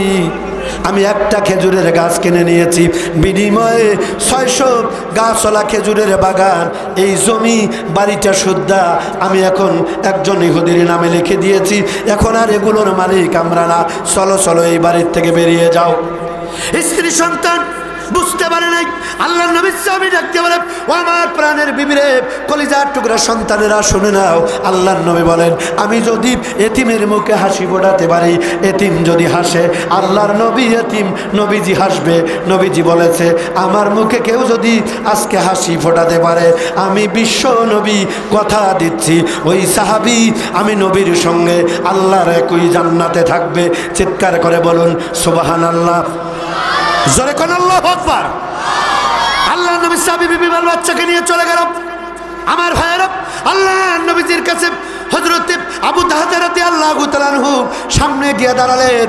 আমি একটা খেজুরের গাছ কিনে নিয়েছি, বিনিময়ে 600 গাছওয়ালা খেজুরের বাগান, এই জমি, বাড়িটা সুদ্ধা আমি এখন একজন ইহুদির নামে লিখে দিয়েছি। এখন আর এগুলোর মালিক আমরা না, চলো চলো এই বাড়ির থেকে বেরিয়ে যাও। স্ত্রী সন্তান বুঝতে পারে নাই। আল্লাহর নবী সাহাবী ডাকতে বলে, ও আমার প্রাণের বিবিরে, কলিজার টুকরা সন্তানেরা শুনে নাও। আল্লাহর নবী বলেন, আমি যদি এতিমের মুখে হাসি ফোটাতে পারি, এতিম যদি হাসে, আল্লাহর নবী এতিম, নবীজি হাসবে। নবীজি বলেছে, আমার মুখে কেউ যদি আজকে হাসি ফোটাতে পারে, আমি বিশ্ব নবী কথা দিচ্ছি, ওই সাহাবী আমি নবীর সঙ্গে আল্লাহর একই জান্নাতে থাকবে। চিৎকার করে বলুন সুবহানাল্লাহ। জোরে কোন আল্লাহু আকবার। আল্লাহর নবী সাহাবী বিবি বাল বাচ্চাকে নিয়ে চলে গেল। আমার ভাইয়েরা, আল্লাহর নবীজির কাছে হযরত আবু দাহদা রাদিয়াল্লাহু তাআলা আনহু সামনে গিয়ে দাঁড়ালেন।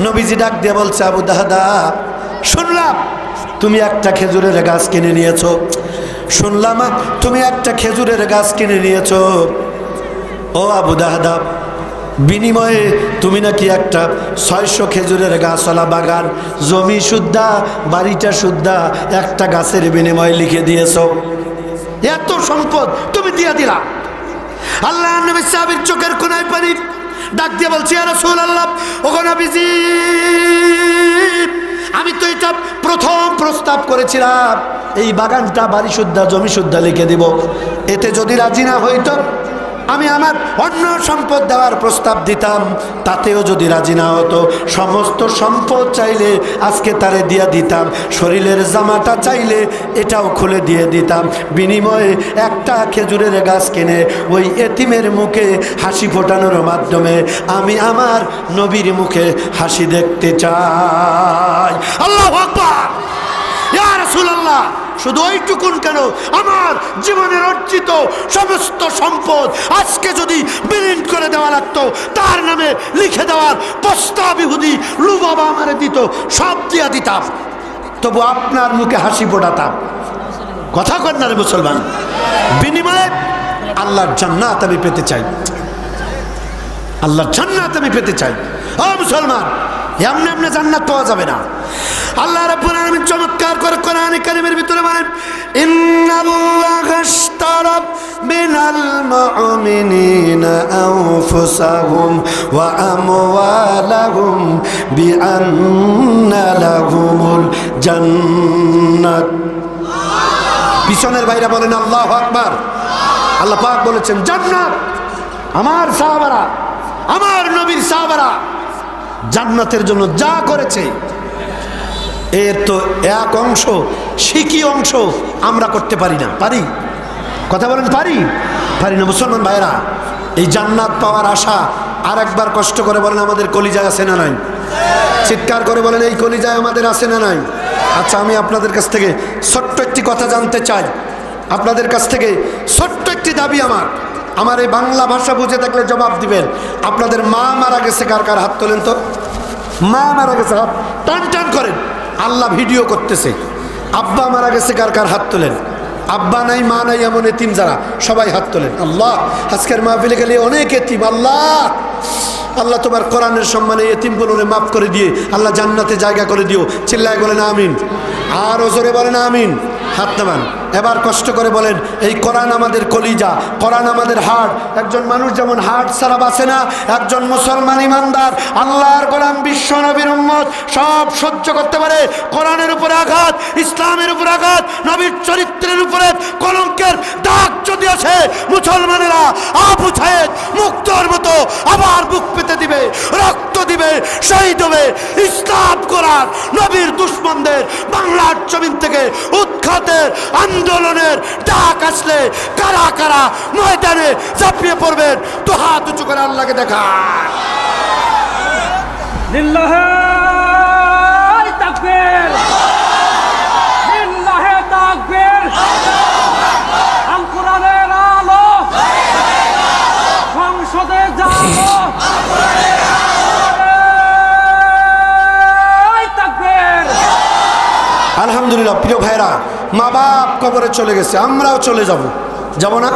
নবীজি ডাক দিয়ে বলছে, আবু দাহদা, শুনলাম তুমি একটা খেজুরের গাছ কিনে নিয়েছো। শুনলাম তুমি একটা খেজুরের গাছ কিনে নিয়েছো। ও আবু দাহদা, বিনিময়ে তুমি নাকি একটা 600 খেজুরের গাছওয়ালা বাগান, জমি শুদ্ধা, বাড়িটা শুদ্ধা, একটা গাছের বিনিময়ে লিখে দিয়েছো। এত সম্পদ তুমি দিয়ে দিলা। আল্লাহর নবী সাহাবীর চোখের কোণায় পানি, ডাক দিয়ে বলছি, ইয়া রাসূলুল্লাহ, ওগো নবীজি, আমি তো এটা প্রথম প্রস্তাব করেছিলাম, এই বাগানটা বাড়ি শুদ্ধা, জমি শুদ্ধা লিখে দিব। এতে যদি রাজি না হইতো, আমি আমার অন্য সম্পদ দেওয়ার প্রস্তাব দিতাম। তাতেও যদি রাজি না হতো, সমস্ত সম্পদ চাইলে আজকে তারে দিয়ে দিতাম। শরীরের জামাটা চাইলে এটাও খুলে দিয়ে দিতাম। বিনিময়ে একটা খেজুরের গাছ কিনে ওই এতিমের মুখে হাসি ফোটানোর মাধ্যমে আমি আমার নবীর মুখে হাসি দেখতে চাই। আল্লাহু আকবার। ইয়া রাসূলুল্লাহ, শুধু ওইটুকুন কেন, আমার জীবনের অর্জিত সমস্ত সম্পদ আজকে যদি বিলীন করে দেওয়া লাগতো, তার নামে লিখে দেওয়ার প্রস্তাব ইহুদি লুবাবা আমারে দিত, সব দিয়া দিতাম, তবু আপনার মুখে হাসি ফোটাতাম। কথা কর না রে মুসলমান। বিনিময়ে আল্লাহর জান্নাত আমি পেতে চাই, আল্লাহর জান্নাত আমি পেতে চাই। ও মুসলমান, এমনি এমনি জান্নাত পাওয়া যাবে না। আল্লাহ রাব্বুল আলামিন চমৎকার করে কোরআনে কারীমের ভিতরে বলেন, ইন্নাল্লাহা আশতারা মিনাল মুমিনিনা আনফুসাহুম ওয়া আমওয়ালাহুম বিআন্না লাহুমুল জান্নাত। পিছনের ভাইরা বলেন আল্লাহু আকবার। আল্লাহ পাক বলেছেন, জান্নাত আমার সাহাবারা, আমার নবীর সাহাবারা জান্নাতের জন্য যা করেছে, এর তো এক অংশ, শিকি অংশ আমরা করতে পারি না। পারি? কথা বলেন, পারি? পারি না। মুসলমান ভাইরা, এই জান্নাত পাওয়ার আশা আর একবার কষ্ট করে বলেন, আমাদের কলিজায় আছে না নাই? চিৎকার করে বলেন, এই কলিজায় আমাদের আছে না নাই? আচ্ছা, আমি আপনাদের কাছ থেকে ছোট্ট একটি কথা জানতে চাই। আপনাদের কাছ থেকে ছোট্ট একটি দাবি আমার এই বাংলা ভাষা বুঝে থাকলে জবাব দিবেন। আপনাদের মা মারা গেছে, কার কার হাত তোলেন তো। মা মারা গেছে, হাত টান টান করেন। আল্লাহ ভিডিও করতেছে। আব্বা মারা গেছে, কার কার হাত তোলেন। আব্বা নাই, মা নাই, এমন এতিম যারা, সবাই হাত তোলেন। আল্লাহ, আজকের মাহফিলে গেলে অনেক এতিম। আল্লাহ, আল্লাহ তোমার কোরআনের সম্মানে এতিমগুলোরে মাফ করে দিয়ে আল্লাহ জান্নাতে জায়গা করে দিও। চিল্লায় বলেন আমিন। আর জোরে বলেন আমিন। হাত নামান। এবার কষ্ট করে বলেন, এই কোরআন আমাদের কলিজা, কোরআন আমাদের হার্ট। একজন মানুষ যেমন হার্ট ছাড়া বাঁচে না, একজন মুসলমান ইমানদার আল্লাহর গোলাম বিশ্ব নবীর উম্মত সব সহ্য করতে পারে। কোরআনের উপরে আঘাত, ইসলামের উপরে আঘাত, নবীর চরিত্রের উপরে কলঙ্কের দাগ যদি আসে, মুসলমানেরা আবু সাইদ মুক্তর মতো আবার বুক পেতে দিবে, রক্ত দিবে, শহীদ হবে। ইসলাম কোরআন নবীর দুশমনদের বাংলার জমিন থেকে উৎখাতের আন্দোলনের ডাক আসলে কারা কারা ময়দানে ঝাঁপিয়ে পড়বেন? তো হাত উঁচু করে আল্লাহকে দেখান।
লিল্লাহি তাকবীর, লিল্লাহি তাকবীর। আল কোরআনের আলো সংসদে যাবো।
আলহামদুলিল্লাহ। প্রিয় ভাইরা, মা বাপ কবরে চলে গেছে, আমরাও চলে যাব, যাব না?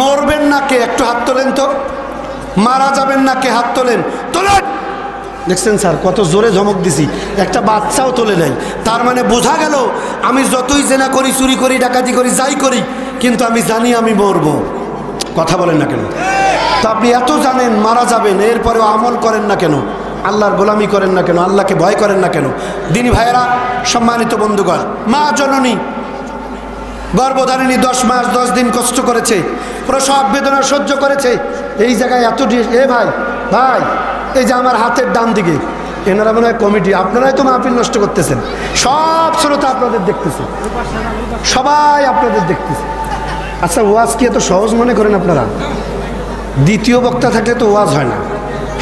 মরবেন না কে? একটু হাত তোলেন তো। মারা যাবেন না কে? হাত তোলেন, তোলেন। দেখছেন স্যার, কত জোরে ধমক দিছি, একটা বাচ্চাও তোলে নাই। তার মানে বোঝা গেল, আমি যতই জেনা করি, চুরি করি, ডাকাতি করি, যাই করি, কিন্তু আমি জানি আমি মরবো। কথা বলেন না কেন? তো আপনি এত জানেন মারা যাবেন, এরপরেও আমল করেন না কেন? আল্লাহর গোলামি করেন না কেন, আল্লাহকে ভয় করেন না কেন? দিনী ভাইয়েরা, সম্মানিত বন্ধুগণ, মা জননী গর্ভধারিণী 10 মাস 10 দিন কষ্ট করেছে, প্রসব বেদনা সহ্য করেছে। এই জায়গায় এত ভাই ভাই, এই যে আমার হাতের ডান দিকে এনারা মনে হয় কমিটি, আপনারাই তো মাহফিল নষ্ট করতেছেন। সব শ্রোতা আপনাদের দেখতেছে, সবাই আপনাদের দেখতেছে। আচ্ছা, ওয়াজ কি এত সহজ মনে করেন আপনারা? দ্বিতীয় বক্তা থাকলে তো ওয়াজ হয় না,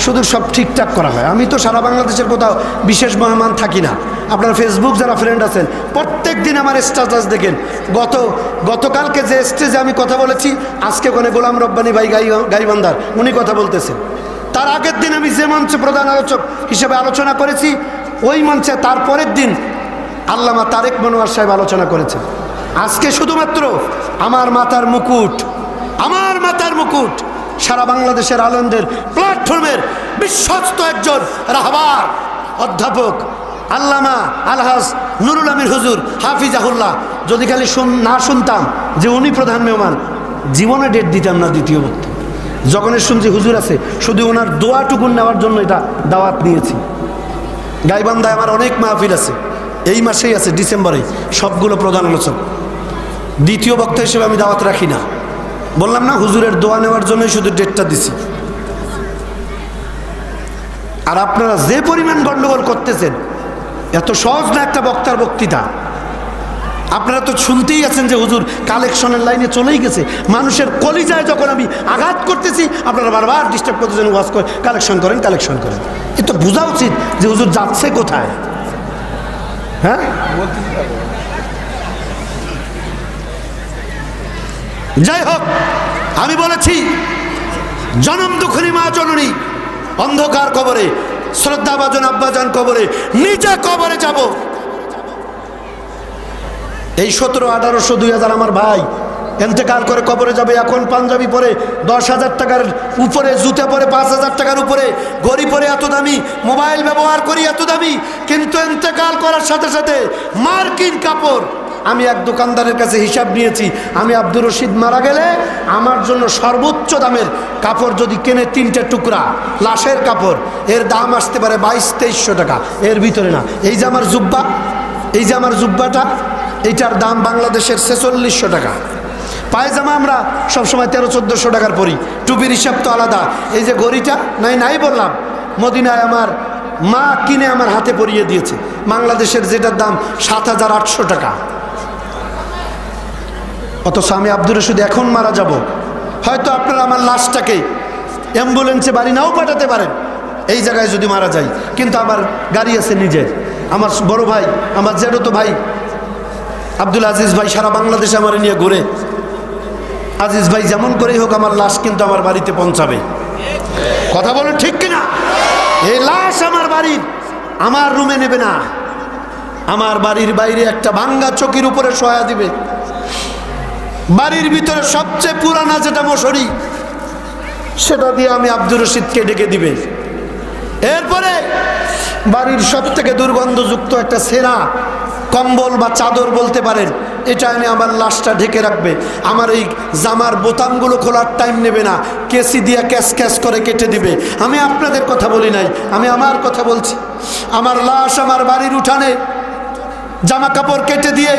শুধু সব ঠিকঠাক করা হয়। আমি তো সারা বাংলাদেশের কোথাও বিশেষ মেহমান থাকি না। আপনারা ফেসবুক যারা ফ্রেন্ড আছেন, প্রত্যেক দিন আমার স্ট্যাটাস দেখেন। গতকালকে যে স্টেজে আমি কথা বলেছি, আজকে ওখানে গোলাম রব্বানী ভাই গাইবান্ধার উনি কথা বলতেছেন। তার আগের দিন আমি যে মঞ্চে প্রধান আলোচক হিসেবে আলোচনা করেছি, ওই মঞ্চে তারপরের দিন আল্লামা তারেক মনোয়ার সাহেব আলোচনা করেছেন। আজকে শুধুমাত্র আমার মাথার মুকুট সারা বাংলাদেশের আলেমদের প্ল্যাটফর্মের বিশ্বস্ত একজন রাহবার অধ্যাপক আল্লামা আলহাজ নুরুল আমির হুজুর হাফিজাহুল্লাহ। যদি খালি না শুনতাম যে উনি প্রধান মেহমান, জীবনে ডেট দিতাম না দ্বিতীয় বক্তা। যখন শুনছি হুজুর আছে, শুধু ওনার দোয়াটুকুন নেওয়ার জন্য এটা দাওয়াত নিয়েছি। গাইবান্ধায় আমার অনেক মাহফিল আছে, এই মাসেই আছে, ডিসেম্বরে, সবগুলো প্রধান আলোচক। দ্বিতীয় বক্তা হিসেবে আমি দাওয়াত রাখি না, বললাম না, হুজুরের দোয়া নেওয়ার জন্যই শুধু ডেটটা দিছি। আর আপনারা যে পরিমাণ গন্ডগোল করতেছেন, এত সহজ না একটা বক্তার বক্তৃতা। আপনারা তো শুনতেই আছেন যে হুজুর কালেকশনের লাইনে চলেই গেছে। মানুষের কলিজায় যখন আমি আঘাত করতেছি, আপনারা বারবার ডিস্টার্ব করতেছেন, ওয়াজ করে কালেকশন করেন। এ তো বোঝা উচিত যে হুজুর যাচ্ছে কোথায়। হ্যাঁ, যাই হোক, আমি বলেছি জনম দুঃখিনী মা জননী অন্ধকার কবরে, শ্রদ্ধাভাজন আব্বাজান কবরে, নিজে কবরে যাব। এই 17, 1800, 2000 আমার ভাই এন্তেকাল করে কবরে যাবে। এখন পাঞ্জাবি পরে 10,000 টাকার উপরে, জুতা পরে 5,000 টাকার উপরে, ঘড়ি পরে এত দামি, মোবাইল ব্যবহার করি এত দামি, কিন্তু এন্তেকাল করার সাথে সাথে মার্কিন কাপড়। আমি এক দোকানদারের কাছে হিসাব নিয়েছি, আমি আব্দুর রশিদ মারা গেলে আমার জন্য সর্বোচ্চ দামের কাপড় যদি কেনে 3টে টুকরা লাশের কাপড়, এর দাম আসতে পারে 2200-2300 টাকা, এর ভিতরে না। এই যে আমার জুব্বাটা, এইটার দাম বাংলাদেশের 4600 টাকা। পায়জামা আমরা সবসময় 1300-1400 টাকার পরি, টুপির হিসাব তো আলাদা। এই যে ঘড়িটা নাই বললাম, মদিনায় আমার মা কিনে আমার হাতে পরিয়ে দিয়েছে, বাংলাদেশের যেটার দাম 7800 টাকা। অথচ আমি আব্দুর রশিদ এখন মারা যাব, হয়তো আপনারা আমার লাশটাকে অ্যাম্বুলেন্সে বাড়ি নাও পাঠাতে পারেন এই জায়গায় যদি মারা যাই, কিন্তু আমার গাড়ি আছে নিজের। আমার বড় ভাই, আমার জেঠতো ভাই আব্দুল আজিজ ভাই সারা বাংলাদেশে আমার নিয়ে ঘুরে। আজিজ ভাই যেমন করেই হোক আমার লাশ কিন্তু আমার বাড়িতে পৌঁছাবে। কথা বলো ঠিক কিনা? এই লাশ আমার বাড়ির, আমার রুমে নেবে না, আমার বাড়ির বাইরে একটা ভাঙ্গা চকির উপরে শোয়া দিবে। বাড়ির ভিতরে সবচেয়ে পুরানা যেটা মশারি, সেটা দিয়ে আমি আব্দুর রশিদকে ডেকে দিবে। এরপরে বাড়ির সব থেকে দুর্গন্ধযুক্ত একটা সেরা কম্বল বা চাদর বলতে পারেন, এটা এনে আমার লাশটা ঢেকে রাখবে। আমার এই জামার বোতামগুলো খোলার টাইম নেবে না, কেসি দিয়ে ক্যাশ করে কেটে দিবে। আমি আপনাদের কথা বলি নাই, আমি আমার কথা বলছি। আমার লাশ আমার বাড়ির উঠানে জামা কাপড় কেটে দিয়ে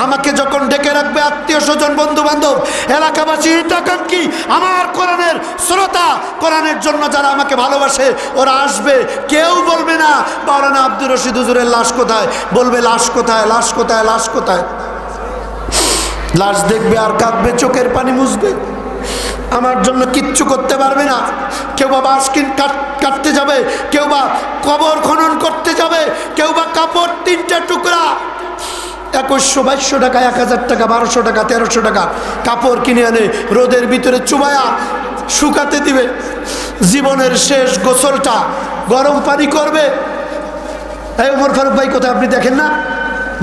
আমাকে যখন ডেকে রাখবে, আত্মীয় স্বজন বন্ধু বান্ধব এলাকাবাসী হিতাকাঙ্ক্ষী আমার কোরআনের শ্রোতা, কোরআনের জন্য যারা আমাকে ভালোবাসে, ওরা আসবে। কেউ বলবে না মাওলানা আব্দুর রশিদ হুজুরের লাশ কোথায়, বলবে লাশ কোথায়, লাশ কোথায়, লাশ কোথায়। লাশ দেখবে আর কাঁদবে, চোখের পানি মুছবে, আমার জন্য কিচ্ছু করতে পারবে না। কেউ বা বাঁশ কাটতে যাবে, কেউ বা কবর খনন করতে যাবে, কেউ বা কাপড় 3টে টুকরা 2100-2200 টাকা, 1000 টাকা, 1200 টাকা, 1300 টাকা কাপড় কিনে আনে রোদের ভিতরে চুবায়া শুকাতে দিবে। জীবনের শেষ গোসলটা গরম পানি করবে। এই ওমর ফারুক ভাই কোথায় আপনি দেখেন না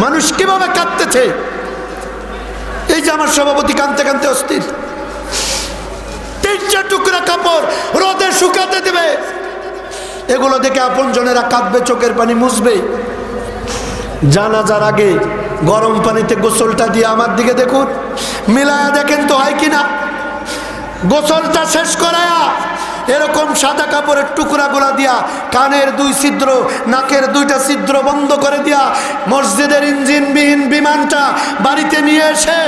মানুষ কিভাবে কাঁদতেছে? এই যে আমার সভাপতি কাঁদতে কাঁদতে অস্থির, 3 টুকরা কাপড় রোদে শুকাতে দিবে। এগুলো দেখে আপন জনেরা কাঁদবে, চোখের পানি মুছবে। জানাজার আগে গরম পানিতে গোসলটা দিয়ে আমার দিকে দেখুন, মিলায়া দেখেন তো হয় কিনা। গোসলটা শেষ করায়া এরকম সাদা কাপড়ের টুকরাগুলা দিয়া কানের 2 ছিদ্র, নাকের 2টা ছিদ্র বন্ধ করে দিয়া মসজিদের ইঞ্জিনবিহীন বিমানটা বাড়িতে নিয়ে এসে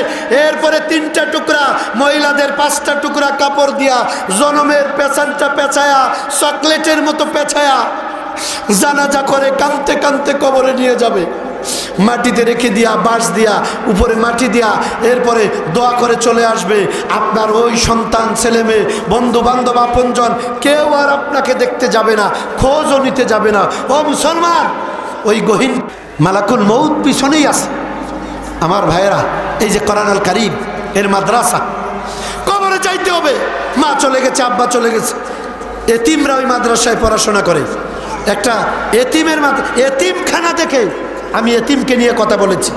এরপরে 3টা টুকরা, মহিলাদের 5টা টুকরা কাপড় দিয়া জনমের পেছানটা পেঁচায়া, চকলেটের মতো পেঁচায়া জানাজা করে কাঁদতে কাঁদতে কবরে নিয়ে যাবে। মাটিতে রেখে দিয়া, বাঁশ দিয়া, উপরে মাটি দিয়া, এরপরে দোয়া করে চলে আসবে। আপনার ওই সন্তান, ছেলে মেয়ে, বন্ধু বান্ধব, আপনজন কেউ আর আপনাকে দেখতে যাবে না, খোঁজও নিতে যাবে না। ও মুসলমান, ওই গহীন মালাকুল মউত পিছনেই আছে। আমার ভাইয়েরা, এই যে কোরআন আল কারীম এর মাদ্রাসা, কবরে যাইতে হবে। মা চলে গেছে, আব্বা চলে গেছে, এতিমরা ওই মাদ্রাসায় পড়াশোনা করে। একটা এতিমের এতিমখানা দেখে আমি এতিমকে নিয়ে কথা বলেছি।